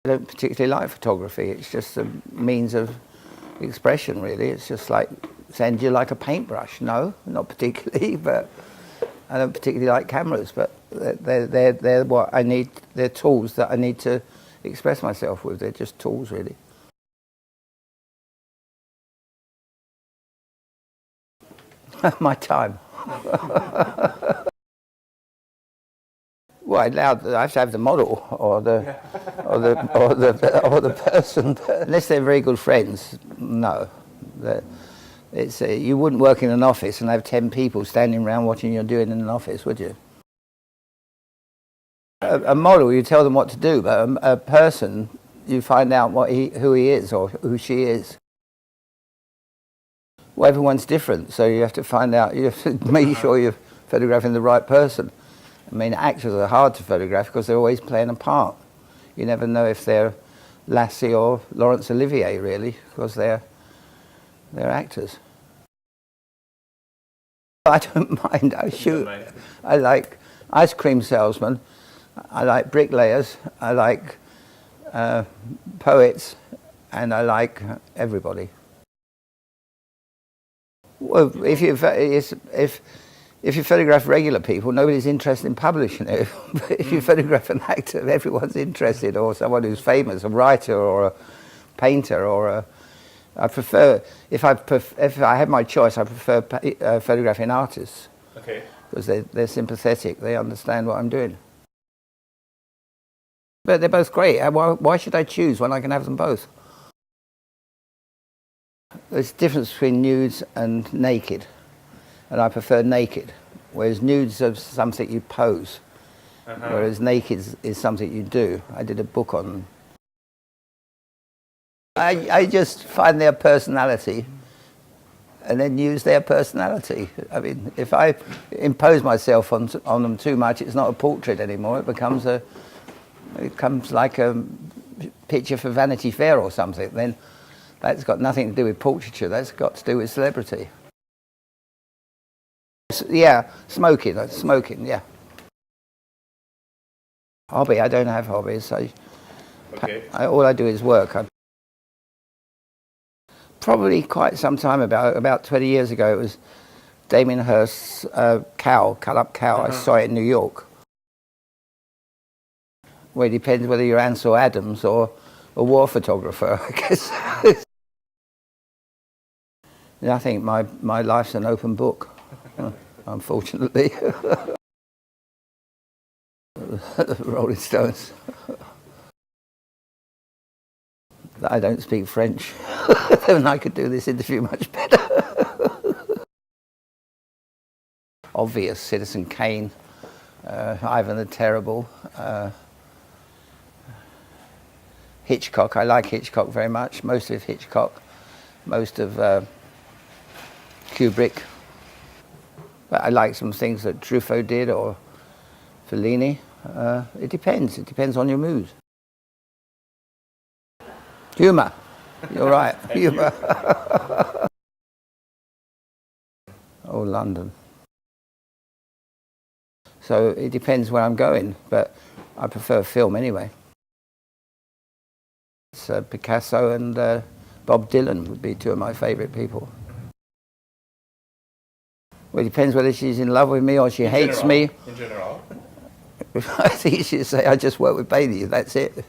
I don't particularly like photography. It's just a means of expression, really. It's just like saying, do you like a paintbrush? No, not particularly, but I don't particularly like cameras, but they're what I need. They're tools that I need to express myself with. They're just tools, really. My time. Well, I have to have the model or the person. Unless they're very good friends, no. It's you wouldn't work in an office and have 10 people standing around watching you doing in an office, would you? A model, you tell them what to do, but a person, you find out who he is or who she is. Well, everyone's different, so you have to find out. You have to make sure you're photographing the right person. I mean, actors are hard to photograph because they're always playing a part. You never know if they're Lassie or Laurence Olivier, really, because they're actors. I don't mind. I shoot. I like ice cream salesmen. I like bricklayers. I like poets, and I like everybody. Well, if you photograph regular people, nobody's interested in publishing it. But if you photograph an actor, everyone's interested, or someone who's famous, a writer or a painter or a. I prefer, if I had my choice, I prefer photographing artists. Okay. Because they're sympathetic, they understand what I'm doing. But they're both great. Why should I choose when I can have them both? There's a difference between nudes and naked, and I prefer naked. Whereas nudes are something you pose, whereas naked is something you do. I did a book on them. I just find their personality and then use their personality. I mean, if I impose myself on them too much, it's not a portrait anymore. It becomes like a picture for Vanity Fair or something. Then that's got nothing to do with portraiture. That's got to do with celebrity. Yeah, smoking, yeah. Hobby, I don't have hobbies. All I do is work. Probably quite some time about 20 years ago, it was Damien Hirst's cow, cut-up cow. I saw it in New York. Well, it depends whether you're Ansel Adams or a war photographer, I guess. I think my life's an open book, unfortunately. Rolling Stones. I don't speak French, and I could do this interview much better. Obvious, Citizen Kane, Ivan the Terrible, Hitchcock. I like Hitchcock very much. Most of Hitchcock, most of Kubrick. But I like some things that Truffaut did or Fellini. It depends. It depends on your mood. Humour. You're right. Humour. Oh, London. So it depends where I'm going, but I prefer film anyway. It's Picasso and Bob Dylan would be two of my favourite people. Well, it depends whether she's in love with me or she hates me. In general? I think she'd say, I just work with Bailey, that's it.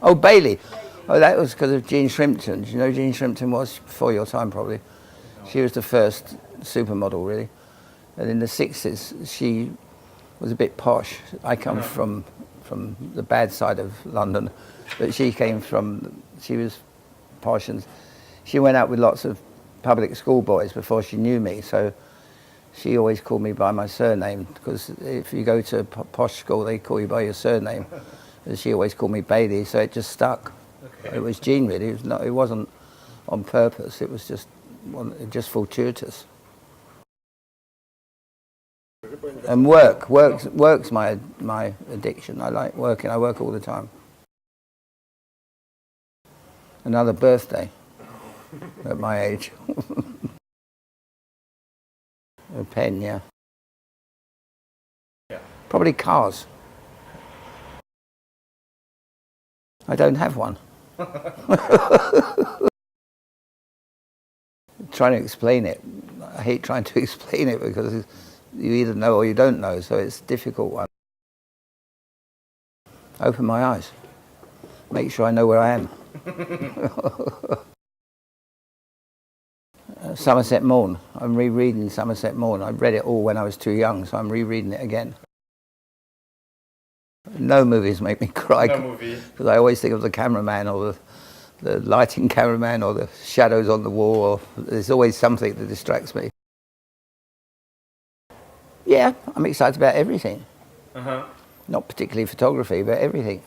Oh, Bailey. Oh, that was because of Jean Shrimpton. Do you know who Jean Shrimpton was? Before your time, probably. She was the first supermodel, really. And in the 60s, she was a bit posh. I come from the bad side of London, but she was posh, and she went out with lots of public school boys before she knew me, so she always called me by my surname, because if you go to a posh school, they call you by your surname. And she always called me Bailey, so it just stuck. Okay. It was Jean, really. It wasn't on purpose. It was just fortuitous. And work's my addiction. I like working. I work all the time. Another birthday at my age. A pen, yeah. Probably cars. I don't have one. Trying to explain it. I hate trying to explain it because you either know or you don't know, so it's a difficult one. Open my eyes. Make sure I know where I am. Somerset Maugham. I'm rereading Somerset Maugham. I read it all when I was too young, so I'm rereading it again. No movies make me cry. No movie. Because I always think of the cameraman or the lighting cameraman or the shadows on the wall. Or there's always something that distracts me. Yeah, I'm excited about everything. Uh-huh. Not particularly photography, but everything.